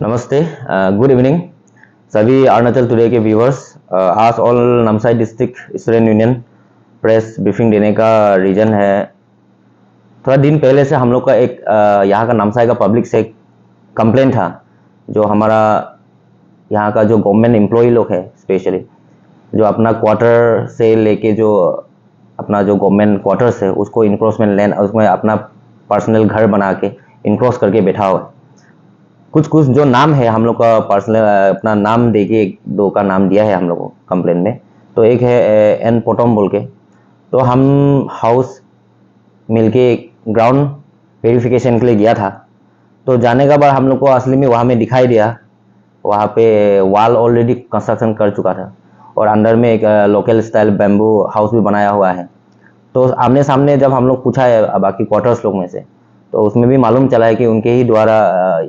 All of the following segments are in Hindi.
नमस्ते, गुड इवनिंग सभी अरुणाचल टुडे के व्यूवर्स। आज all Namsai district student union press briefing देने का रीजन है, थोड़ा दिन पहले से हम लोग का एक यहाँ का नामसाई का पब्लिक से कंप्लेंट था। जो हमारा यहाँ का जो गवर्नमेंट एम्प्लॉय लोग है, स्पेशली जो अपना क्वार्टर से लेके जो अपना जो गवर्नमेंट क्वार्टर्स है उसको इनक्रोचमेंट लैंड, उसमें अपना पर्सनल घर बना के इनक्रोच करके बैठा हुआ है। कुछ कुछ जो नाम है हम लोग का पर्सनल अपना नाम दे के एक दो का नाम दिया है हम लोग को कंप्लेन में। तो एक है एन पोटम बोल के। तो हम हाउस मिलके ग्राउंड वेरिफिकेशन के लिए गया था। तो जाने का बाद हम लोग को असली में वहाँ में दिखाई दिया, वहाँ पे वॉल ऑलरेडी कंस्ट्रक्शन कर चुका था और अंदर में एक लोकल स्टाइल बैम्बू हाउस भी बनाया हुआ है। तो आमने सामने जब हम लोग पूछा है बाकी क्वार्टर्स लोग में से, तो उसमें भी मालूम चला है कि उनके ही द्वारा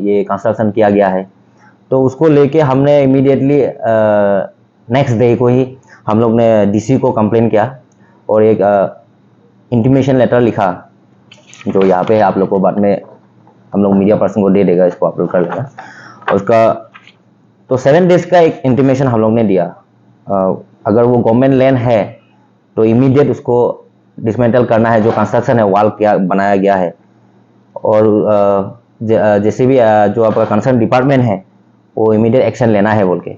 ये कंस्ट्रक्शन किया गया है। तो उसको लेके हमने इमीडिएटली नेक्स्ट डे को ही हम लोग ने डीसी को कंप्लेन किया और एक इंटीमेशन लेटर लिखा, जो यहाँ पे आप लोग को बाद में हम लोग मीडिया पर्सन को दे देगा, इसको अपलोड कर देगा उसका। तो 7 डेज का एक इंटीमेशन हम लोग ने दिया। अगर वो गवर्नमेंट लैंड है तो इमीडिएट उसको डिसमेंटल करना है, जो कंस्ट्रक्शन है वॉल क्या बनाया गया है। और जैसे भी जो आपका कंसर्न डिपार्टमेंट है वो इमीडिएट एक्शन लेना है बोल के।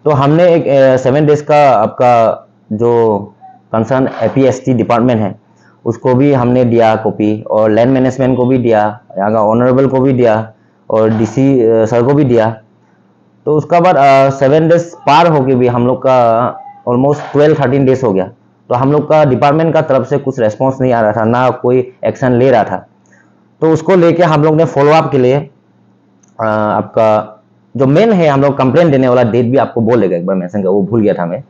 तो हमने एक 7 डेज का आपका जो कंसर्न एपीएसटी डिपार्टमेंट है उसको भी हमने दिया कॉपी, और लैंड मैनेजमेंट को भी दिया, यहाँ का ऑनरेबल को भी दिया और डीसी सर को भी दिया। तो उसका बाद 7 डेज पार हो के भी हम लोग का ऑलमोस्ट 12-13 डेज हो गया। तो हम लोग का डिपार्टमेंट का तरफ से कुछ रेस्पॉन्स नहीं आ रहा था, ना कोई एक्शन ले रहा था। तो उसको लेके हम लोग ने फॉलोअप के लिए आपका जो मेन है, हम लोग कंप्लेंट देने वाला डेट भी आपको बोल देगा, एक बार मेंशन कर, वो भूल गया था मैं।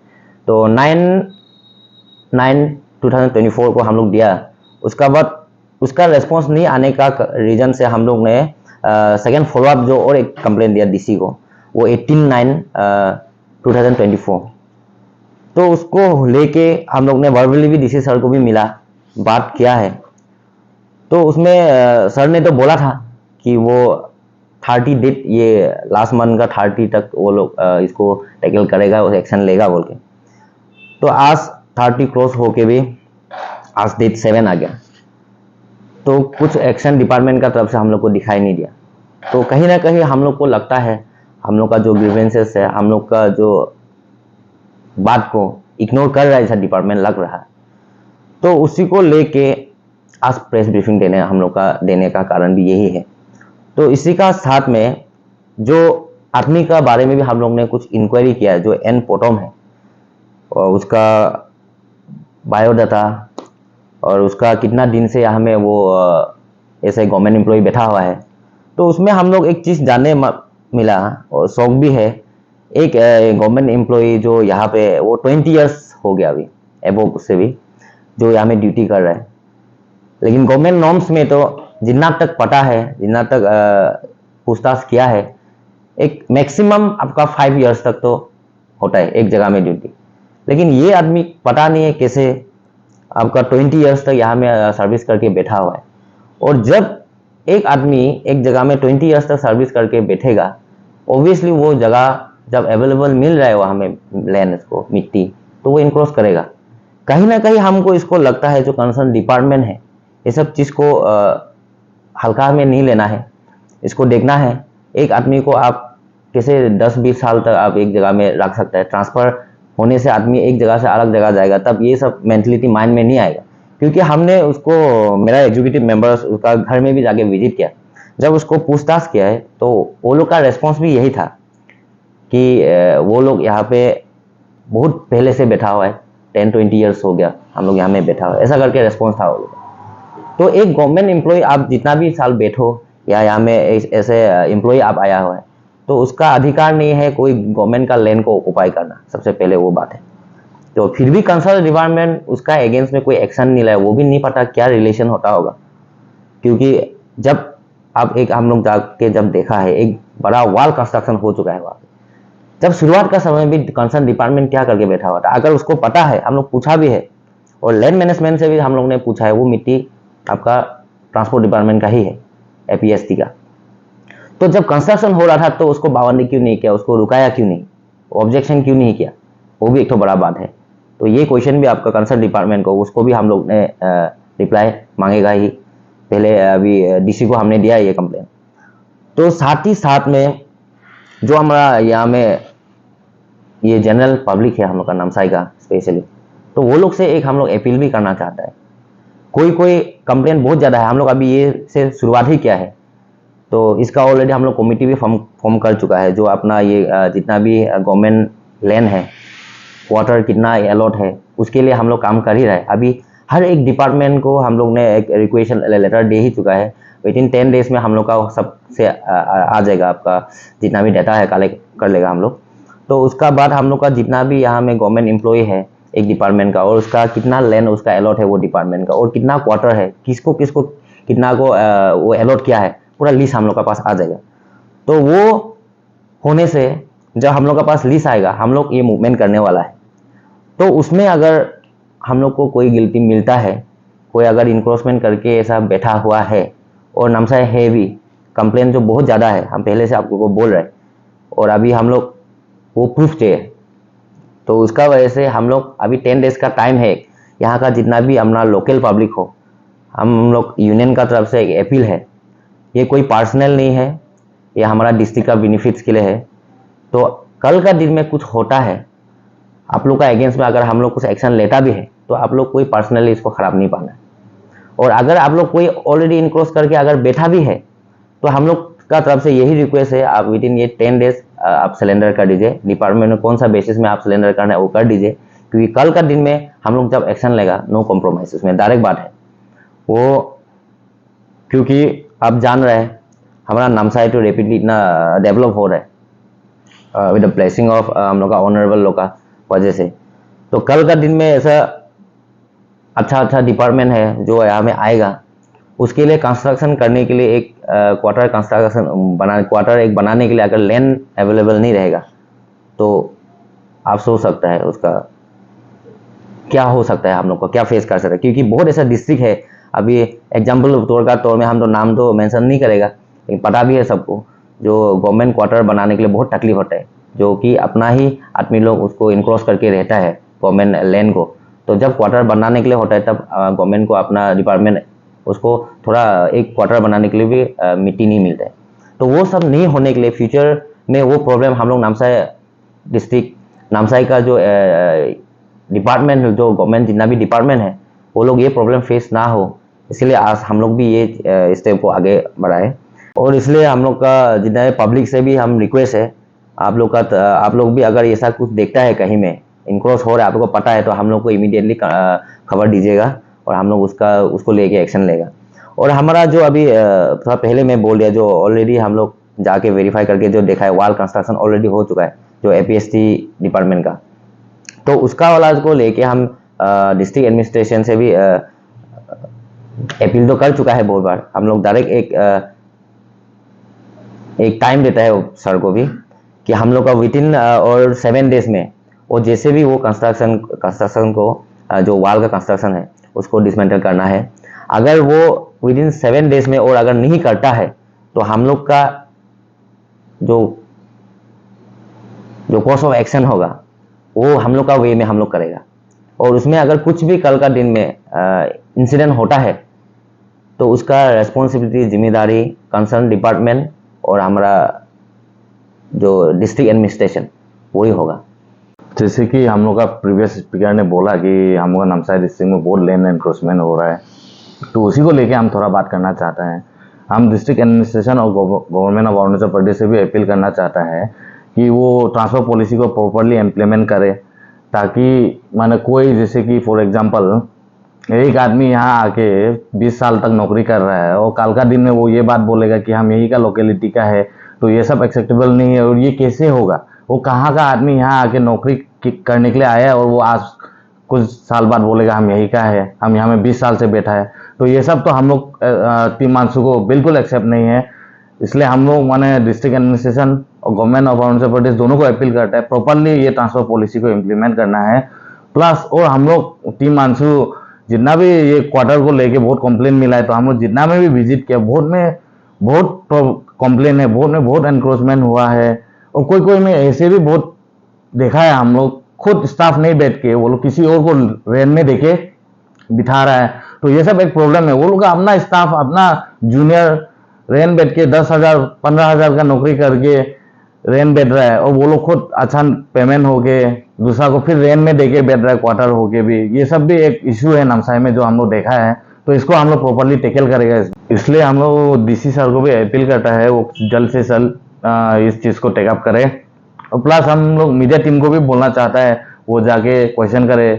तो 9/9/2024 को हम लोग दिया। उसका बाद उसका रेस्पॉन्स नहीं आने का रीजन से हम लोग ने सेकेंड फॉलोअप जो और एक कंप्लेंट दिया डीसी को, वो 18/9/2024। तो उसको लेके हम लोग ने वर्बली भी डीसी सर को भी मिला, बात किया है। तो उसमें सर ने तो बोला था कि वो 30 डेट, ये लास्ट मंथ का 30 तक वो लोग इसको टैकल करेगा और एक्शन लेगा बोल के। तो आज 30 क्रॉस होके भी आज डेट 7 आ गया, तो कुछ एक्शन डिपार्टमेंट का तरफ से हम लोग को दिखाई नहीं दिया। तो कहीं ना कहीं हम लोग को लगता है हम लोग का जो ग्रीवेंसेस है, हम लोग का जो बात को इग्नोर कर रहा है ऐसा डिपार्टमेंट लग रहा है। तो उसी को लेके आज प्रेस ब्रीफिंग देने का कारण भी यही है। तो इसी का साथ में जो आदमी का बारे में भी हम लोग ने कुछ इंक्वायरी किया है, जो एन पोटम है, और उसका बायोडाटा और उसका कितना दिन से यहाँ में वो ऐसे गवर्नमेंट एम्प्लॉय बैठा हुआ है। तो उसमें हम लोग एक चीज़ जानने मिला और शौक भी है। एक गवर्नमेंट एम्प्लॉय जो यहाँ पे वो 20 ईयर्स हो गया अभी एबो से भी, जो यहाँ में ड्यूटी कर रहा है। लेकिन गवर्नमेंट नॉर्म्स में तो जितना तक पता है, जितना तक पूछताछ किया है, एक मैक्सिमम आपका 5 ईयर्स तक तो होता है एक जगह में ड्यूटी। लेकिन ये आदमी पता नहीं है कैसे आपका 20 ईयर्स तक यहाँ में सर्विस करके बैठा हुआ है। और जब एक आदमी एक जगह में 20 ईयर्स तक सर्विस करके बैठेगा, ऑब्वियसली वो जगह जब अवेलेबल मिल रहा है वहाँ में लैंड को मिट्टी, तो वो इनक्रोच करेगा। कहीं ना कहीं हमको इसको लगता है जो कंसर्न डिपार्टमेंट है, ये सब चीज़ को हल्का में नहीं लेना है, इसको देखना है। एक आदमी को आप कैसे 10-20 साल तक आप एक जगह में रख सकते हैं। ट्रांसफ़र होने से आदमी एक जगह से अलग जगह जाएगा, तब ये सब मेंटलिटी माइंड में नहीं आएगा। क्योंकि हमने उसको, मेरा एग्जीक्यूटिव मेंबर्स उसका घर में भी जाके विजिट किया, जब उसको पूछताछ किया है तो वो लोग का रेस्पॉन्स भी यही था कि वो लोग यहाँ पे बहुत पहले से बैठा हुआ है, 10-20 ईयर्स हो गया हम लोग यहाँ में बैठा हुआ है, ऐसा करके रेस्पॉन्स था वो लोग। तो एक गवर्नमेंट एम्प्लॉय आप जितना भी साल बैठो या यहाँ में ऐसे एम्प्लॉय आप आया हुआ है, तो उसका अधिकार नहीं है कोई गवर्नमेंट का लैंड को ऑक्युपाई करना, सबसे पहले वो बात है। तो फिर भी कंसर्न डिपार्टमेंट उसका अगेंस्ट में कोई एक्शन नहीं लाया, वो भी नहीं पता क्या रिलेशन होता होगा। क्योंकि जब आप एक हम लोग जाके जब देखा है, एक बड़ा वॉल कंस्ट्रक्शन हो चुका है वहाँ पे। जब शुरुआत का समय भी कंसर्न डिपार्टमेंट क्या करके बैठा हुआ था, अगर उसको पता है, हम लोग पूछा भी है और लैंड मैनेजमेंट से भी हम लोग ने पूछा है, वो मिट्टी आपका ट्रांसपोर्ट डिपार्टमेंट का ही है, एपीएसटी का। तो जब कंस्ट्रक्शन हो रहा था तो उसको पाबंदी क्यों नहीं किया, उसको रुकाया क्यों नहीं, ऑब्जेक्शन क्यों नहीं किया, वो भी एक तो बड़ा बात है। तो ये क्वेश्चन भी आपका कंसर्न डिपार्टमेंट को, उसको भी हम लोग ने रिप्लाई मांगेगा ही, पहले अभी डीसी को हमने दिया है ये कंप्लेन। तो साथ ही साथ में जो हमारा यहाँ में ये जनरल पब्लिक है हम लोग का नामसाई का स्पेशली, तो वो लोग से एक हम लोग अपील भी करना चाहता है। कोई कंप्लेन बहुत ज़्यादा है, हम लोग अभी ये से शुरुआत ही किया है, तो इसका ऑलरेडी हम लोग कमिटी भी फॉर्म कर चुका है। जो अपना ये जितना भी गवर्नमेंट लैंड है, वाटर कितना अलॉट है, उसके लिए हम लोग काम कर ही रहे हैं। अभी हर एक डिपार्टमेंट को हम लोग ने एक रिक्वेशन लेटर दे ही चुका है। विदिन 10 डेज में हम लोग का सब से आ जाएगा, आपका जितना भी डाटा है कलेक्ट कर लेगा हम लोग। तो उसका बाद हम लोग का जितना भी यहाँ में गवर्नमेंट एम्प्लॉय है एक डिपार्टमेंट का, और उसका कितना लैंड उसका अलॉट है वो डिपार्टमेंट का, और कितना क्वार्टर है, किसको किसको कितना को वो अलॉट किया है, पूरा लिस्ट हम लोग का पास आ जाएगा। तो वो होने से जब हम लोग का पास लिस्ट आएगा, हम लोग ये मूवमेंट करने वाला है। तो उसमें अगर हम लोग को कोई गिल्टी मिलता है, कोई अगर इंक्रोचमेंट करके ऐसा बैठा हुआ है और नामसाई है भी, कंप्लेन जो बहुत ज़्यादा है, हम पहले से आप लोगों को बोल रहे हैं, और अभी हम लोग वो प्रूफ चाहिए, तो उसका वजह से हम लोग अभी 10 डेज का टाइम है। यहाँ का जितना भी अपना लोकल पब्लिक हो, हम लोग यूनियन का तरफ से एक अपील है, ये कोई पर्सनल नहीं है, ये हमारा डिस्ट्रिक्ट का बेनिफिट्स के लिए है। तो कल का दिन में कुछ होता है आप लोग का अगेंस्ट में, अगर हम लोग कुछ एक्शन लेता भी है, तो आप लोग कोई पर्सनली इसको खराब नहीं पाना है। और अगर आप लोग कोई ऑलरेडी इनक्रोच करके अगर बैठा भी है, तो हम लोग का तरफ से यही रिक्वेस्ट है, आप विदिन ये 10 डेज आप सिलेंडर कर दीजिए। डिपार्टमेंट में कौन सा बेसिस में आप सिलेंडर करना है वो कर दीजिए, क्योंकि कल का दिन में हम लोग जब एक्शन लेगा, नो कॉम्प्रोमाइज, उसमें डायरेक्ट बात है वो। क्योंकि आप जान रहे हैं हमारा नामसाई तो रेपिडली इतना डेवलप हो रहा है विद द ब्लेसिंग ऑफ हम लोग का ऑनरेबल लोग का वजह से। तो कल का दिन में ऐसा अच्छा डिपार्टमेंट है जो यहाँ में आएगा, उसके लिए कंस्ट्रक्शन करने के लिए एक क्वार्टर क्वार्टर एक बनाने के लिए अगर लैंड अवेलेबल नहीं रहेगा, तो आप सोच सकता है उसका क्या हो सकता है, हम लोग को क्या फेस कर सकता है। क्योंकि बहुत ऐसा डिस्ट्रिक्ट है, अभी एग्जाम्पल तौर में हम तो नाम तो मेंशन नहीं करेगा, लेकिन पता भी है सबको, जो गवर्नमेंट क्वार्टर बनाने के लिए बहुत तकलीफ होता है, जो कि अपना ही आदमी लोग उसको इनक्रोच करके रहता है गवर्नमेंट लैंड को। तो जब क्वार्टर बनाने के लिए होता है, तब गवर्नमेंट को अपना डिपार्टमेंट उसको थोड़ा एक क्वार्टर बनाने के लिए भी मिट्टी नहीं मिलता है। तो वो सब नहीं होने के लिए फ्यूचर में वो प्रॉब्लम हम लोग नामसाई डिस्ट्रिक्ट, नामसाई का जो डिपार्टमेंट, जो गवर्नमेंट जितना भी डिपार्टमेंट है, वो लोग ये प्रॉब्लम फेस ना हो, इसलिए आज हम लोग भी ये स्टेप को आगे बढ़ाए। और इसलिए हम लोग का जितना पब्लिक से भी हम रिक्वेस्ट है, आप लोग भी अगर ऐसा कुछ देखता है कहीं में इनक्रोच हो रहा है, आपको पता है, तो हम लोग को इमीडिएटली खबर दीजिएगा, और हम लोग उसको लेके एक्शन लेगा। और हमारा जो अभी थोड़ा पहले मैं बोल दिया, जो ऑलरेडी हम लोग जाके वेरीफाई करके जो देखा है, वॉल कंस्ट्रक्शन ऑलरेडी हो चुका है जो एपीएसटी डिपार्टमेंट का, तो उसका वाला को लेके हम डिस्ट्रिक्ट एडमिनिस्ट्रेशन से भी अपील तो कर चुका है बहुत बार। हम लोग डायरेक्ट एक टाइम देता है सर को भी, कि हम लोग का विदिन और 7 डेज में, और जैसे भी वो कंस्ट्रक्शन को जो वॉल का कंस्ट्रक्शन है उसको डिसमेंटल करना है। अगर वो विदिन 7 डेज में और अगर नहीं करता है, तो हम लोग का जो कोर्स ऑफ एक्शन होगा वो हम लोग का वे में हम लोग करेगा। और उसमें अगर कुछ भी कल का दिन में इंसिडेंट होता है, तो उसका रेस्पॉन्सिबिलिटी, जिम्मेदारी कंसर्न डिपार्टमेंट और हमारा जो डिस्ट्रिक्ट एडमिनिस्ट्रेशन वही होगा। जैसे कि हम लोग का प्रीवियस स्पीकर ने बोला कि हम लोग नामसाई डिस्ट्रिक्ट में बहुत लैंड एनक्रोचमेंट हो रहा है, तो उसी को लेके हम थोड़ा बात करना चाहते हैं। हम डिस्ट्रिक्ट एडमिनिस्ट्रेशन और गवर्नमेंट ऑफ अरुणाचल प्रदेश से भी अपील करना चाहता है कि वो ट्रांसफर पॉलिसी को प्रॉपरली इम्प्लीमेंट करे, ताकि माने कोई, जैसे कि फॉर एग्जांपल एक आदमी यहाँ आके 20 साल तक नौकरी कर रहा है, और कल का दिन में वो ये बात बोलेगा कि हम यही का लोकेलिटी का है, तो ये सब एक्सेप्टेबल नहीं है। और ये कैसे होगा, वो कहाँ का आदमी यहाँ आके नौकरी करने के लिए आया है, और वो आज कुछ साल बाद बोलेगा हम यही का है, हम यहाँ में 20 साल से बैठा है। तो ये सब तो हम लोग टीम मानसू को बिल्कुल एक्सेप्ट नहीं है। इसलिए हम लोग माने डिस्ट्रिक्ट एडमिनिस्ट्रेशन और गवर्नमेंट ऑफ अरुणाचल प्रदेश दोनों को अपील करता है प्रॉपरली ये ट्रांसफर पॉलिसी को इम्प्लीमेंट करना है। प्लस और हम लोग टीम मानसू जितना भी ये क्वार्टर को लेके बहुत कंप्लेन मिला है, तो हम लोग जितना में भी विजिट किया, बहुत में बहुत कंप्लेन है, बहुत एनक्रोचमेंट हुआ है। और कोई कोई में ऐसे भी बहुत देखा है हम लोग, खुद स्टाफ नहीं बैठ के वो लोग किसी और को रेंट में देके बिठा रहा है। तो ये सब एक प्रॉब्लम है। वो लोग अपना स्टाफ, अपना जूनियर रेंट बैठ के 10,000 15,000 का नौकरी करके रेंट बैठ रहा है, और वो लोग खुद अच्छा पेमेंट होके दूसरा को फिर रेंट में देके बैठ रहा है क्वार्टर होके भी। ये सब भी एक इशू है नामसाई में जो हम लोग देखा है। तो इसको हम लोग प्रॉपरली टेकल करेगा, इसलिए हम लोग डीसी सर को भी अपील करता है वो जल्द से जल्द इस चीज को टेकअप करे। और प्लस हम लोग मीडिया टीम को भी बोलना चाहता है वो जाके क्वेश्चन करे,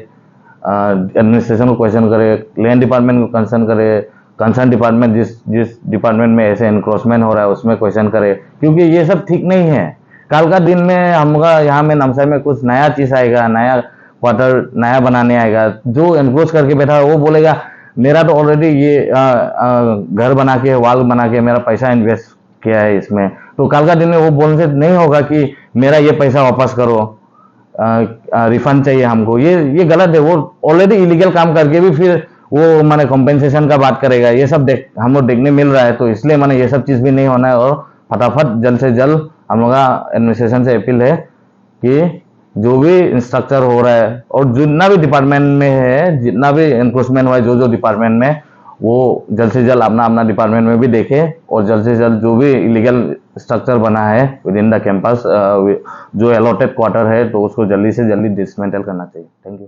एडमिनिस्ट्रेशन को क्वेश्चन करे, लैंड डिपार्टमेंट को कंसर्न करे, कंसर्न डिपार्टमेंट जिस डिपार्टमेंट में ऐसे एनक्रोचमेंट हो रहा है उसमें क्वेश्चन करे, क्योंकि ये सब ठीक नहीं है। कल का दिन में हमका यहाँ में नामसाई में कुछ नया चीज आएगा, नया क्वार्टर नया बनाने आएगा, जो एनक्रोच करके बैठा है वो बोलेगा मेरा तो ऑलरेडी ये घर बना के वाल बना के मेरा पैसा इन्वेस्ट किया है इसमें। तो कल का दिन में वो बोलने से नहीं होगा कि मेरा ये पैसा वापस करो, रिफंड चाहिए हमको। ये गलत है। वो ऑलरेडी इलीगल काम करके भी फिर वो माने कॉम्पेंसेशन का बात करेगा। ये सब हम लोग देखने मिल रहा है। तो इसलिए माने ये सब चीज भी नहीं होना है, और फटाफट जल्द से जल्द हम लोग का एडमिनिस्ट्रेशन से अपील है कि जो भी इंस्ट्रक्चर हो रहा है और जितना भी डिपार्टमेंट में है, जितना भी एनक्रोचमेंट हुआ है जो डिपार्टमेंट में, वो जल्द से जल्द अपना अपना डिपार्टमेंट में भी देखे, और जल्द से जल्द जो भी इलीगल स्ट्रक्चर बना है विद इन द कैंपस, जो अलॉटेड क्वार्टर है, तो उसको जल्दी से जल्दी डिसमेंटल करना चाहिए। Thank you.